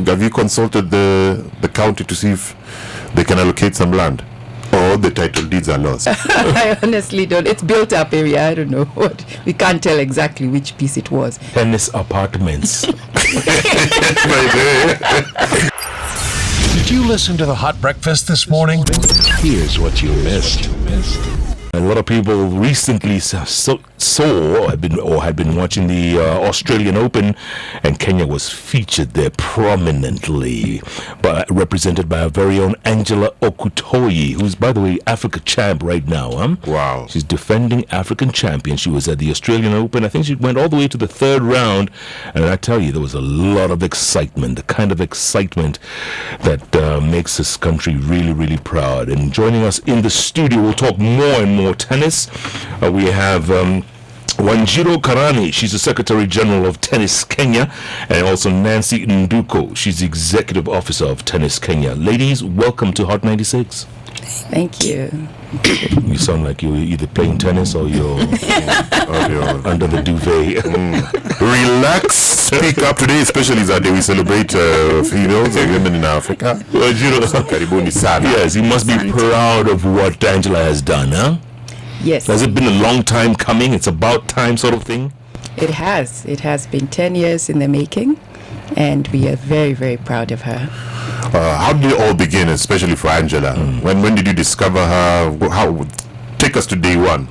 have you consulted the county to see if they can allocate some land? Or the title deeds are lost? I honestly don't. It's built up area. I don't know what. We can't tell exactly which piece it was. Tennis apartments. Did you listen to the Hot Breakfast this morning? Here's what you missed. A lot of people recently had been watching the Australian Open, and Kenya was featured there prominently, represented by our very own Angela Okutoyi, who's, by the way, Africa champ right now. Wow. She's defending African champion. She was at the Australian Open. I think she went all the way to the third round, and I tell you, there was a lot of excitement, the kind of excitement that makes this country really, really proud. And joining us in the studio, we'll talk more and more tennis. We have Wanjii Karani, she's the Secretary General of Tennis Kenya, and also Nancy Nduku, she's the Executive Officer of Tennis Kenya. Ladies, welcome to Hot 96. Thank you. You sound like you're either playing tennis or you're under the duvet. Relax, speak up. Today especially is our day we celebrate females and women in Africa. Karibuni sana. Yes, he must be proud of what Angela has done, huh? Yes. Has it been a long time coming? It's about time sort of thing? It has. It has been 10 years in the making, and we are very, very proud of her. How did it all begin, especially for Angela? When did you discover her? Take us to day one.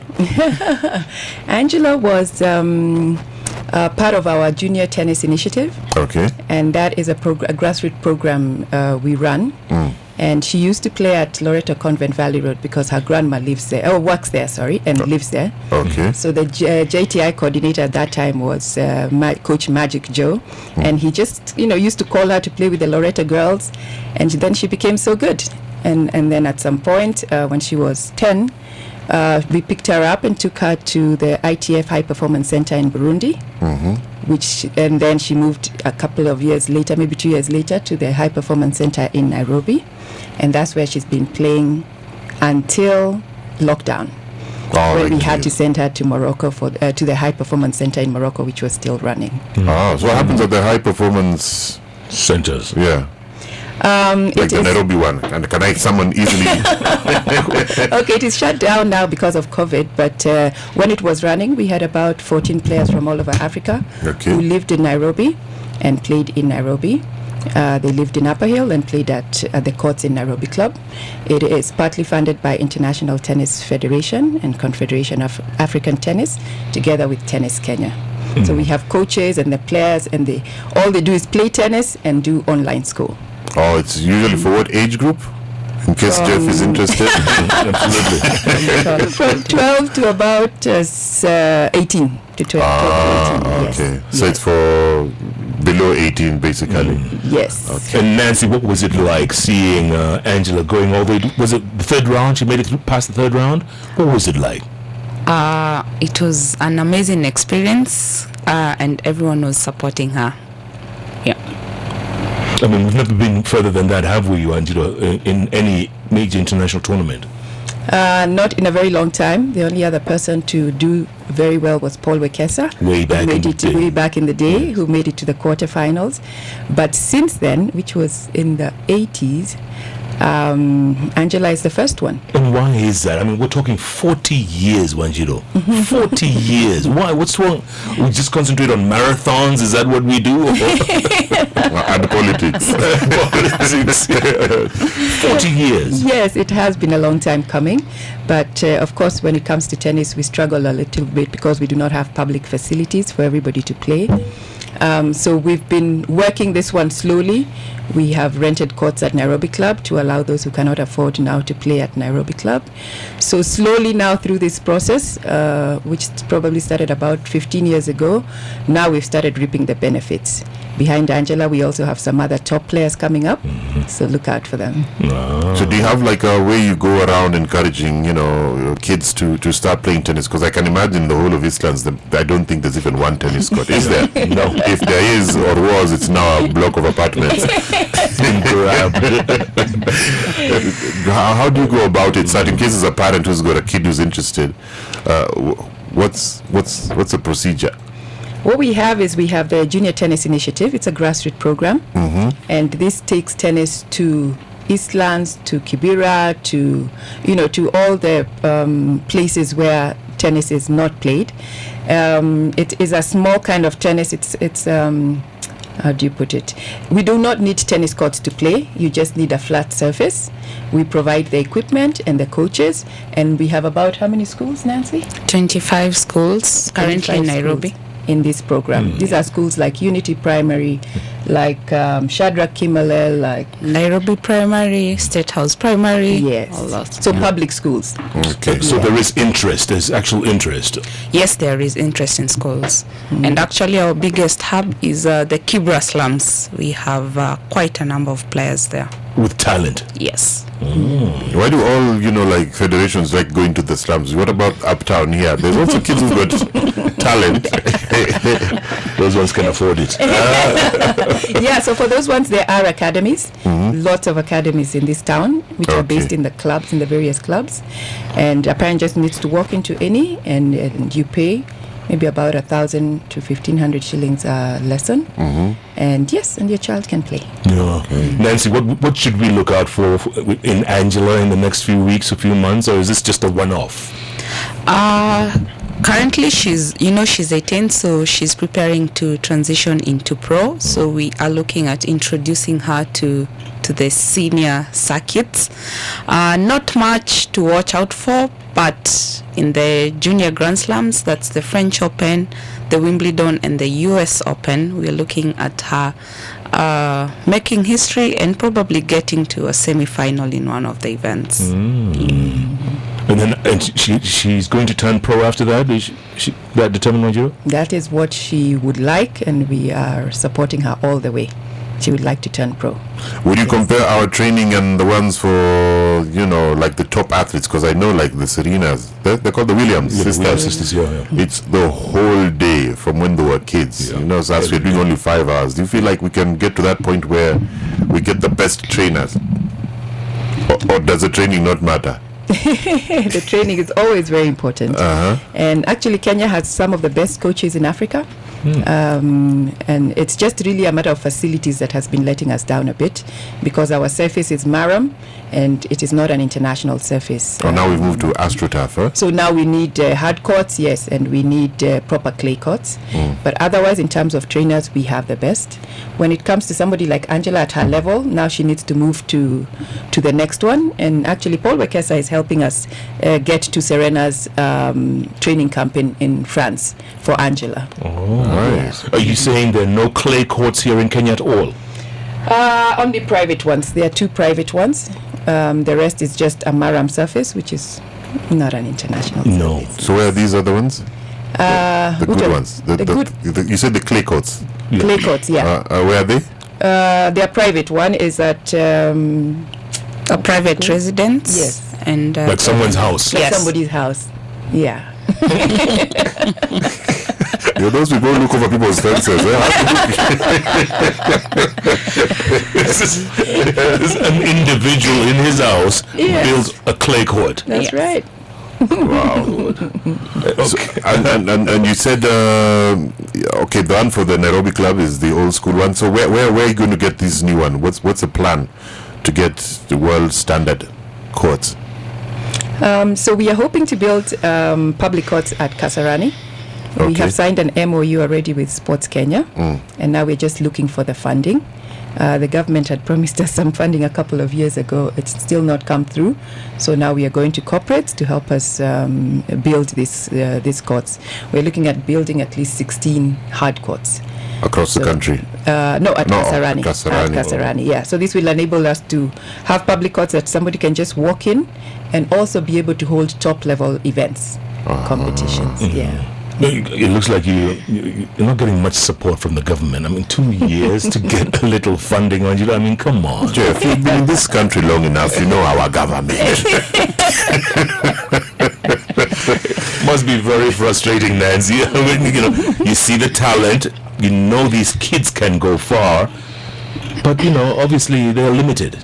Angela was part of our junior tennis initiative. Okay. And that is a grassroots program we run. And she used to play at Loreto Convent Valley Road because her grandma lives there, works there, and lives there. Okay. So the JTI coordinator at that time was Coach Magic Joe, and he just, used to call her to play with the Loreto girls, and then she became so good. And then at some point, when she was 10, we picked her up and took her to the ITF High Performance Center in Burundi, and then she moved a couple of years later, maybe 2 years later, to the High Performance Center in Nairobi. And that's where she's been playing until lockdown, where we had to send her to Morocco to the High Performance Center in Morocco, which was still running. So what happens at the high performance centers? Yeah. Like the Nairobi one, and can someone easily? Okay, it is shut down now because of COVID, but when it was running, we had about 14 players from all over Africa who lived in Nairobi and played in Nairobi. They lived in Upper Hill and played at the courts in Nairobi Club. It is partly funded by International Tennis Federation and Confederation of African Tennis, together with Tennis Kenya. So we have coaches and the players, and all they do is play tennis and do online school. Oh, it's usually for what age group? In case Jeff is interested. Absolutely. From 12 to about 18 to 12 to 18. Yes. Okay. So it's for below 18, basically. Yes. Okay. And Nancy, what was it like seeing Angela going all the way? Was it the third round? She made it past the third round? What was it like? It was an amazing experience, and everyone was supporting her. Yeah. I mean, we've never been further than that, have we, Angela, in any major international tournament? Not in a very long time. The only other person to do very well was Paul Wekesa, way back in the day, who made it to the quarterfinals. But since then, which was in the 80s, Angela is the first one. And why is that? I mean, we're talking 40 years, Wanjii. 40 years. Why? What's wrong? We just concentrate on marathons? Is that what we do? And politics. 40 years. Yes, it has been a long time coming. But of course, when it comes to tennis, we struggle a little bit because we do not have public facilities for everybody to play. So we've been working this one slowly. We have rented courts at Nairobi Club to allow those who cannot afford now to play at Nairobi Club. So slowly now through this process, which probably started about 15 years ago, now we've started reaping the benefits. Behind Angela, we also have some other top players coming up, so look out for them. So do you have like a way you go around encouraging, kids to start playing tennis? Because I can imagine the whole of Eastlands, I don't think there's even one tennis court. Is there? No. If there is or was, it's now a block of apartments. How do you go about it? So in case there's a parent who's got a kid who's interested, what's the procedure? What we have is we have the Junior Tennis Initiative. It's a grassroots program, and this takes tennis to Eastlands, to Kibera, to to all the places where tennis is not played. It is a small kind of tennis. It's how do you put it? We do not need tennis courts to play. You just need a flat surface. We provide the equipment and the coaches, and we have about how many schools, Nancy? 25 schools currently in Nairobi. Schools in this program. These are schools like Unity Primary, like Shadrach Kimalel, like Nairobi Primary, State House Primary. yes. All that. So public schools. Okay. So there is interest, there's actual interest. Yes, there is interest in schools. And actually our biggest hub is the Kibra slums. We have quite a number of players there. With talent. Yes. Why do all, like federations like going to the slums? What about uptown here? There's also kids who've got talent. Those ones can afford it. Yeah, so for those ones, there are academies. Lots of academies in this town, which are based in the clubs, in the various clubs. And a parent just needs to walk into any, and you pay maybe about 1,000 to 1,500 shillings a lesson. And yes, and your child can play. Yeah. Nancy, what should we look out for in Angela in the next few weeks or few months, or is this just a one-off? Currently she's 18, so she's preparing to transition into pro. So we are looking at introducing her to the senior circuits. Not much to watch out for, but in the junior Grand Slams, that's the French Open, the Wimbledon, and the US Open, we're looking at her making history and probably getting to a semi-final in one of the events. And then she's going to turn pro after that? Is she that determined, Wanjii? That is what she would like, and we are supporting her all the way. She would like to turn pro. Would you compare our training and the ones for, like the top athletes? Because I know like the Serenas, they're called the Williams sisters. Williams sisters, yeah. It's the whole day from when they were kids. So as we're doing only 5 hours. Do you feel like we can get to that point where we get the best trainers? Or does the training not matter? The training is always very important. And actually Kenya has some of the best coaches in Africa. And it's just really a matter of facilities that has been letting us down a bit, because our surface is Maram and it is not an international surface. Now we've moved to AstroTurf, huh? So now we need hard courts, yes, and we need proper clay courts. But otherwise, in terms of trainers, we have the best. When it comes to somebody like Angela at her level, now she needs to move to the next one. And actually, Paul Wekesa is helping us get to Serena's training camp in France for Angela. Nice. Are you saying there are no clay courts here in Kenya at all? Only private ones. There are 2 private ones. The rest is just a Maram surface, which is not an international surface. So where are these other ones? The good ones. You said the clay courts. Clay courts, yeah. Where are they? Their private one is at a private residence. Yes. And Like someone's house. like Yes. somebody's house. Yeah. Those people look over people's fences. An individual in his house builds a clay court. That's right. Wow. So, and you said the one for the Nairobi club is the old school one. So where are you going to get this new one? What's the plan to get the world standard courts? So we are hoping to build public courts at Kasarani. We have signed an MOU already with Sports Kenya, and now we're just looking for the funding. The government had promised us some funding a couple of years ago. It's still not come through. So now we are going to corporates to help us build these courts. We're looking at building at least 16 hard courts. Across the country? No, at Kasarani. Kasarani. At Kasarani, yeah. So this will enable us to have public courts that somebody can just walk in and also be able to hold top-level events, competitions, yeah. It looks like you're not getting much support from the government. I mean, 2 years to get a little funding on you. I mean, come on. Jeff, you've been in this country long enough. You know our government. Must be very frustrating, Nancy. I mean, you see the talent. You know these kids can go far. But, obviously they're limited.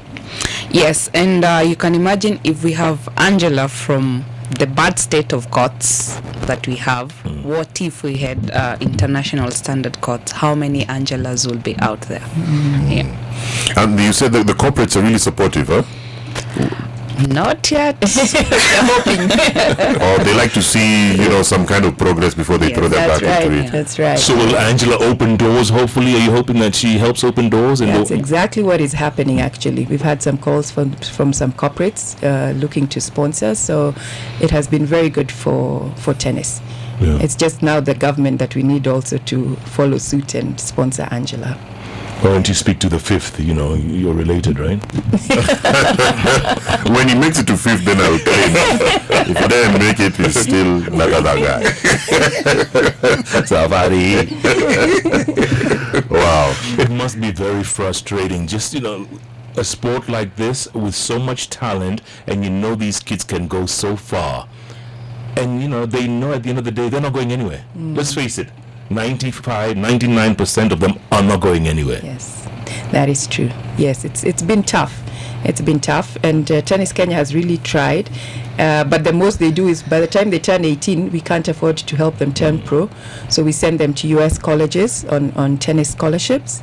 Yes, and you can imagine if we have Angela from the bad state of courts that we have, what if we had international standard courts? How many Angelas will be out there? Yeah. And you said that the corporates are really supportive, huh? Not yet. We're hoping. Or they like to see, some kind of progress before they Yes, throw their That's back right. into it. That's right. So will Angela open doors, hopefully? Are you hoping that she helps open doors? And That's exactly what is happening, actually. We've had some calls from some corporates looking to sponsor, so it has been very good for tennis. Yeah. It's just now the government that we need also to follow suit and sponsor Angela. Why don't you speak to the fifth? You're related, right? When he makes it to fifth, then I'll claim. If he doesn't make it, he's still another guy. Savari. Wow. It must be very frustrating. Just, a sport like this with so much talent, and these kids can go so far. And, they know at the end of the day, they're not going anywhere. Let's face it. 99% of them are not going anywhere. Yes, that is true. Yes, it's been tough. It's been tough, and Tennis Kenya has really tried. But the most they do is by the time they turn 18, we can't afford to help them turn pro. So we send them to US colleges on tennis scholarships.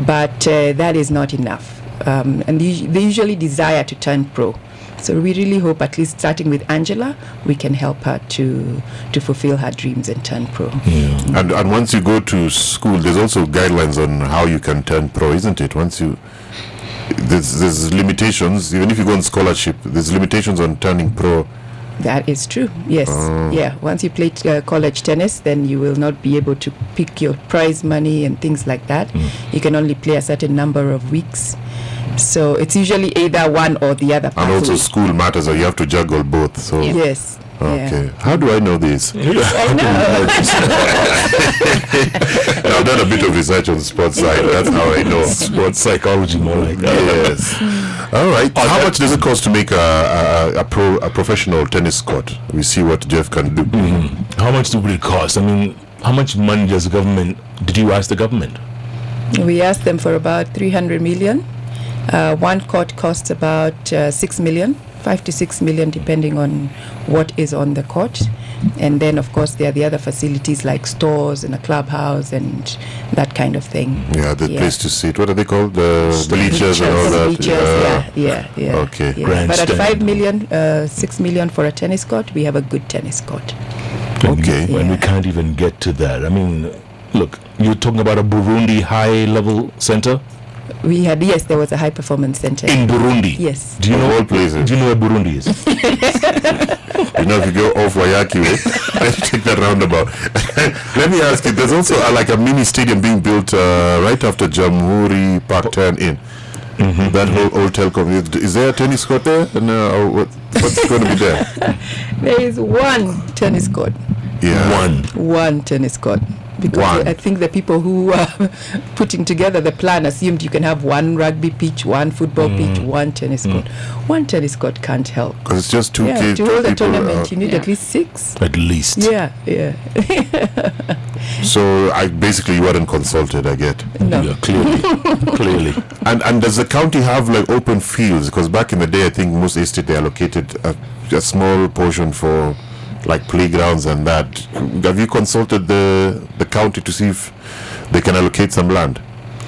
But that is not enough. And they usually desire to turn pro. So we really hope, at least starting with Angela, we can help her to fulfill her dreams and turn pro. Yeah. And once you go to school, there's also guidelines on how you can turn pro, isn't it? There's limitations. Even if you go on scholarship, there's limitations on turning pro. That is true. Yes. Yeah. Once you play college tennis, then you will not be able to pick your prize money and things like that. You can only play a certain number of weeks. So it's usually either one or the other. And also school matters, or you have to juggle both. So yes. Okay. Yeah. How do I know this? I know. I've done a bit of research on sports side. That's how I know. Sports psychology, more like that. Yes. All right. How much does it cost to make a professional tennis court? We see what Jeff can do. How much would it cost? I mean, how much money does the government? Did you ask the government? We asked them for about 300 million. One court costs about 6 million, 5 to 6 million, depending on what is on the court. And then, of course, there are the other facilities like stores and a clubhouse and that kind of thing. Yeah, the place to sit. What are they called? The bleachers and all that. Bleachers, yeah. Okay. Yeah. But at 5 million, 6 million for a tennis court, we have a good tennis court. Okay. And we can't even get to that. I mean, look, you're talking about a Burundi high-level center? We had, yes, there was a high performance center in Burundi. Yes. Do you know all places? Do you know where Burundi is? If you go off Wayaki way, let's take that roundabout. Let me ask you, there's also like a mini stadium being built right after Jamhuri Park turn in. That whole old telecom. Is there a tennis court there? What's going to be there? There is one tennis court. Yeah. One tennis court. Because I think the people who are putting together the plan assumed you can have one rugby pitch, one football pitch, one tennis court. One tennis court can't help. Because it's just two kids. To hold a tournament, you need at least 6. At least. Yeah. So basically you weren't consulted, I get. No. Yeah, clearly. And does the county have like open fields? Because back in the day, I think most estates they allocated a small portion for like playgrounds and that. Have you consulted the county to see if they can allocate some land?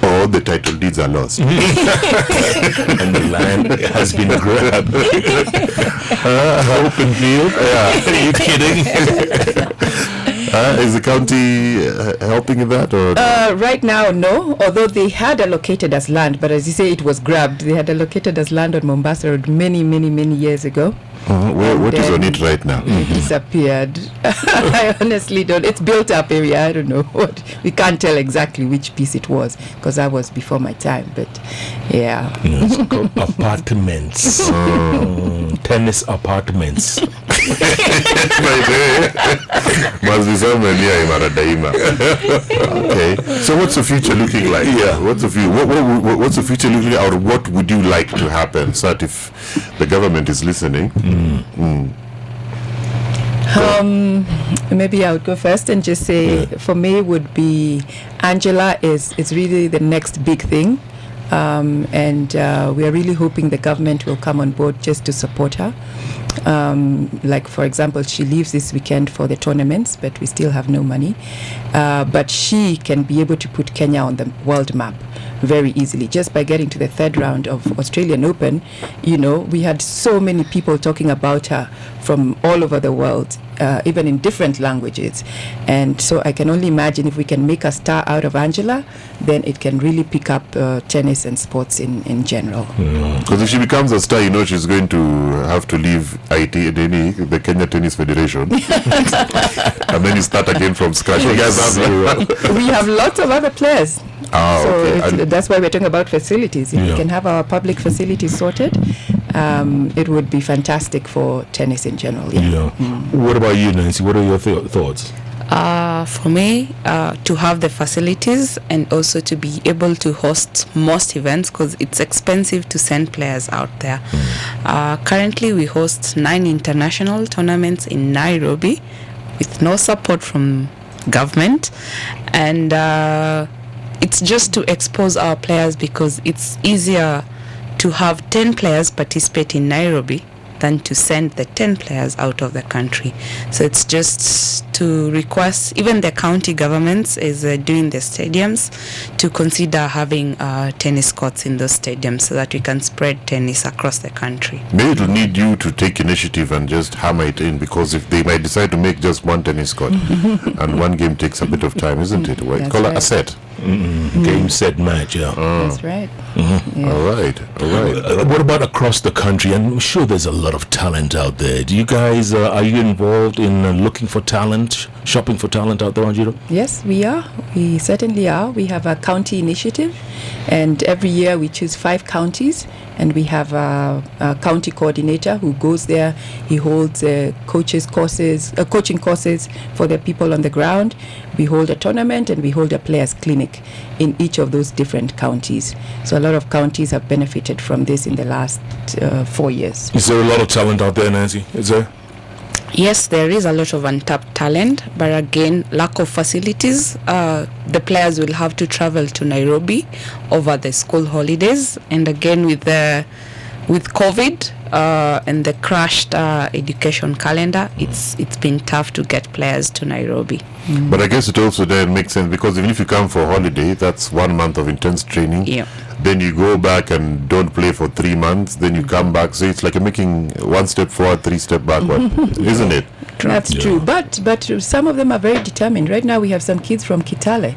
Or the title deeds are lost? And the land has been grabbed. Open field? Yeah. Are you kidding? Is the county helping in that? Or right now, no. Although they had allocated as land, but as you say, it was grabbed. They had allocated as land on Mombasa Road many years ago. What is on it right now? It disappeared. I honestly don't. It's built up area. I don't know what. We can't tell exactly which piece it was because that was before my time. But yeah. Yes, apartments. Tennis apartments. Must be somewhere near Imaradaima. Okay. So what's the future looking like? Yeah. What's the future looking like, or what would you like to happen? So that if the government is listening. Maybe I would go first and just say, for me, would be Angela is really the next big thing. and we are really hoping the government will come on board just to support her. Like, for example, she leaves this weekend for the tournaments, but we still have no money. But she can be able to put Kenya on the world map very easily just by getting to the third round of Australian Open. You know, we had so many people talking about her from all over the world, even in different languages. And so I can only imagine if we can make a star out of Angela, then it can really pick up tennis and sports in general. Because if she becomes a star, you know, she's going to have to leave the Kenya Tennis Federation. And then you start again from scratch. You guys have we have lots of other players. Okay. That's why we're talking about facilities. If we can have our public facilities sorted, it would be fantastic for tennis in general. What about you, Nancy? What are your thoughts? For me, to have the facilities and also to be able to host most events, because it's expensive to send players out there. Currently, we host 9 international tournaments in Nairobi with no support from government, and it's just to expose our players, because it's easier to have 10 players participate in Nairobi than to send the 10 players out of the country. So it's just to request, even the county governments is doing the stadiums, to consider having tennis courts in those stadiums so that we can spread tennis across the country. Maybe it'll need you to take initiative and just hammer it in, because if they might decide to make just one tennis court and one game takes a bit of time, isn't it? Call it a set. Game, set, match. That's right. All right. What about across the country? I'm sure there's a lot of talent out there. Do you guys, are you involved in looking for talent, shopping for talent out there, Wanjii? Yes, we are. We certainly are. We have a county initiative, and every year we choose 5 counties, and we have a county coordinator who goes there. He holds coaching courses for the people on the ground. We hold a tournament and we hold a players clinic in each of those different counties. So a lot of counties have benefited from this in the last 4 years. Is there a lot of talent out there, Nancy? Is there? Yes, there is a lot of untapped talent, but again, lack of facilities. The players will have to travel to Nairobi over the school holidays, and again with COVID and the crashed education calendar, it's been tough to get players to Nairobi. But I guess it also then makes sense, because even if you come for holiday, that's 1 month of intense training. Yeah. Then you go back and don't play for 3 months. Then you come back. So it's like you're making 1 step forward, 3 step backward, isn't it? That's true. But some of them are very determined. Right now we have some kids from Kitale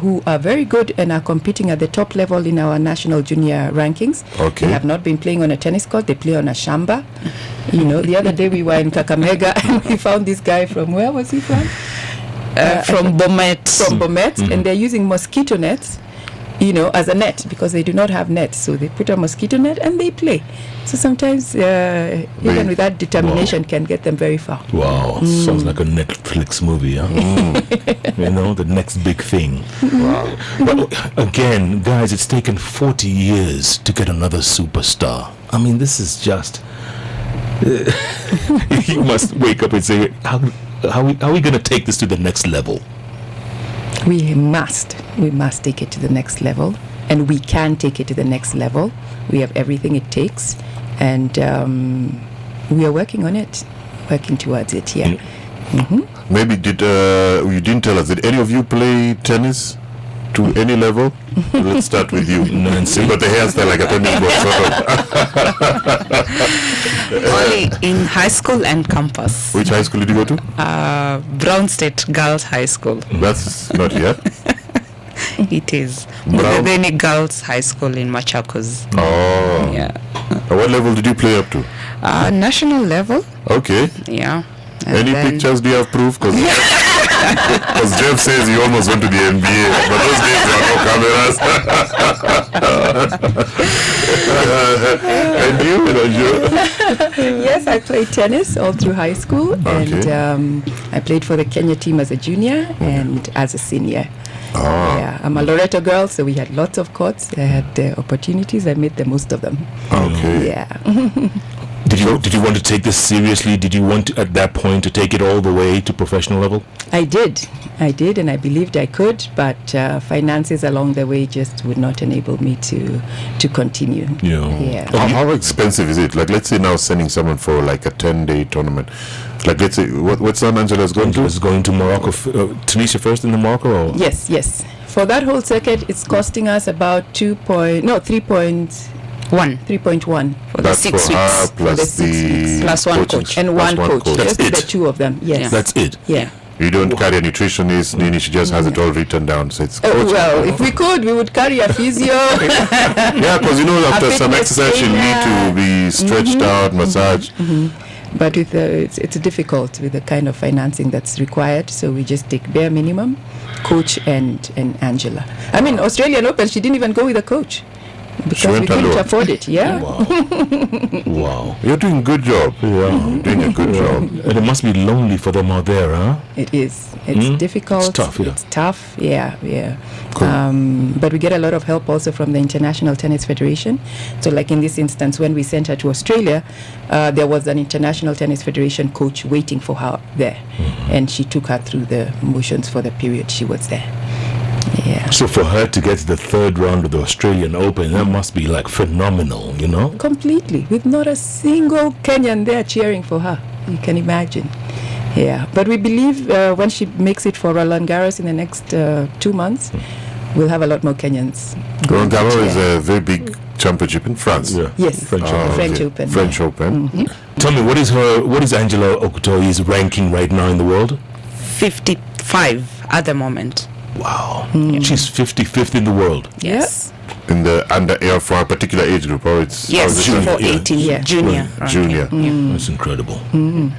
who are very good and are competing at the top level in our national junior rankings. Okay. They have not been playing on a tennis court. They play on a shamba. You know, the other day we were in Kakamega and we found this guy from, where was he from? From Bomet. From Bomet, and they're using mosquito nets, you know, as a net, because they do not have nets. So they put a mosquito net and they play. So sometimes even with that determination can get them very far. Wow, sounds like a Netflix movie, huh? You know, the next big thing. Wow. But again, guys, it's taken 40 years to get another superstar. I mean, this is just... you must wake up and say, how are we going to take this to the next level? We must take it to the next level, and we can take it to the next level. We have everything it takes, and we are working on it, working towards it. Maybe you didn't tell us, did any of you play tennis to any level? Let's start with you, Nancy. But the hairstyle like a tennis ball, sort of. Only in high school and campus. Which high school did you go to? Brown State Girls High School. That's not here. It is. Brown. Mbugua Girls High School in Machakos. Oh. Yeah. What level did you play up to? National level. Okay. Yeah. Any pictures? Do you have proof? Because Jeff says he almost went to the NBA, but those days there were no cameras. And you? Yes, I played tennis all through high school, and I played for the Kenya team as a junior and as a senior. Oh. Yeah, I'm a Loreto girl, so we had lots of courts. I had opportunities. I made the most of them. Okay. Yeah. Did you want to take this seriously? Did you want to, at that point, to take it all the way to professional level? I did, and I believed I could, but finances along the way just would not enable me to continue. Yeah. How expensive is it? Like, let's say now sending someone for like a 10-day tournament. Like, let's say, what's son Angela's going to? Is going to Morocco, Tunisia first in Morocco? Or? Yes. For that whole circuit, it's costing us about 3.1 for the 6 weeks. Her plus the 6 weeks. Plus one coach. And Plus one coach. That's Just it. the two of them. Yes. That's it. Yeah. You don't carry a nutritionist, Nini, she just has it all written down. So it's coaching. Well, if we could, we would carry a physio. Yeah, because after some fitness exercise, you need to be stretched out, massaged. But with it's difficult with the kind of financing that's required, so we just take bare minimum, coach and Angela. I mean, Australian Open, she didn't even go with a coach because went we couldn't alone. afford it. Yeah. Wow. You're doing a good job. Yeah, doing a good job. And it must be lonely for them out there, huh? It is. It's difficult. It's tough, yeah. It's tough. Yeah. Cool. But we get a lot of help also from the International Tennis Federation. So, like in this instance, when we sent her to Australia, there was an International Tennis Federation coach waiting for her there, and she took her through the motions for the period she was there. Yeah. So for her to get to the third round of the Australian Open, that must be like phenomenal, you know? Completely, with not a single Kenyan there cheering for her. You can imagine. Yeah, but we believe when she makes it for Roland Garros in the next 2 months, we'll have a lot more Kenyans. Roland going to Garros is cheer. a very big championship in France. Yeah. Yes, French the Open. French Okay. Open. French Open. Tell me, what is Angela Okutoyi's ranking right now in the world? 55 at the moment. Wow. She's 55th in the world. Yes. In the under air for a particular age group, or it's Yes, or is it for yeah. 18, Yeah. junior. junior. That's incredible.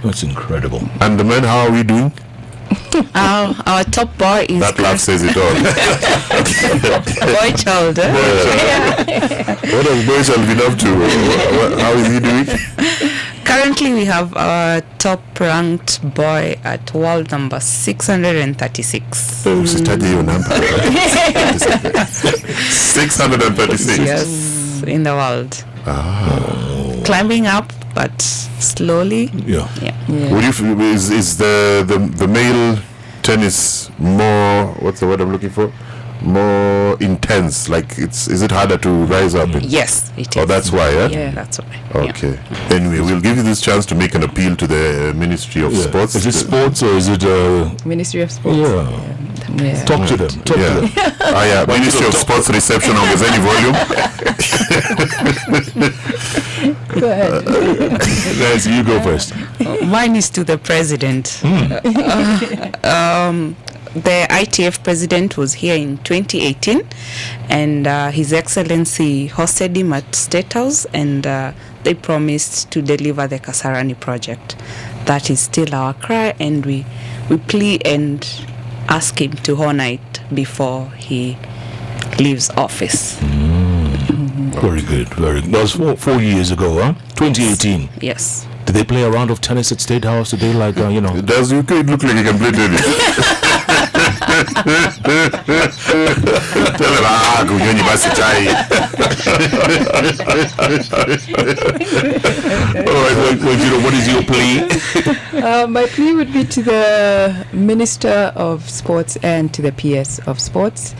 That's incredible. And the men, how are we doing? Our top boy is That laugh says it all. boy child. What has Boychal been up to? How is he doing? Currently, we have our top-ranked boy at world number 636. Usitaje hiyo namba. 636. Yes, in the world. Climbing up, but slowly. Yeah. Yeah. Would you is the male tennis more, what's the word I'm looking for? More intense? Like is it harder to rise up in? Yes, it is. Oh, that's why, yeah? Yeah. That's why. Okay. Anyway, we'll give you this chance to make an appeal to the Ministry of Sports. Is it sports or is it Ministry of Sports. yeah. Yeah. Talk to them. Talk to Yeah. them. Yeah. Ministry of Sports reception ongezeni volume. Go ahead. Nancy, you go first. Mine is to the president. The ITF president was here in 2018, and His Excellency hosted him at State House, and they promised to deliver the Kasarani project. That is still our cry, and we plead and ask him to honor it before he leaves office. Very good. Very good. That was 4 years ago, huh? 2018. Yes. Did they play a round of tennis at State House? Did they Does UK look like you can play tennis? Tell them, kunyonyi basi chai. All right, what is your plea? My plea would be to the Minister of Sports and to the PS of Sports.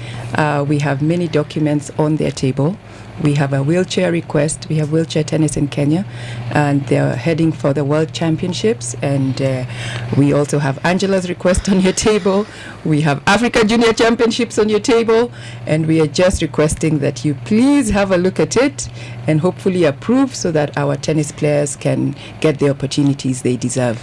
We have many documents on their table. We have a wheelchair request. We have wheelchair tennis in Kenya, and they're heading for the World Championships. And we also have Angela's request on your table. We have Africa Junior Championships on your table, and we are just requesting that you please have a look at it and hopefully approve so that our tennis players can get the opportunities they deserve.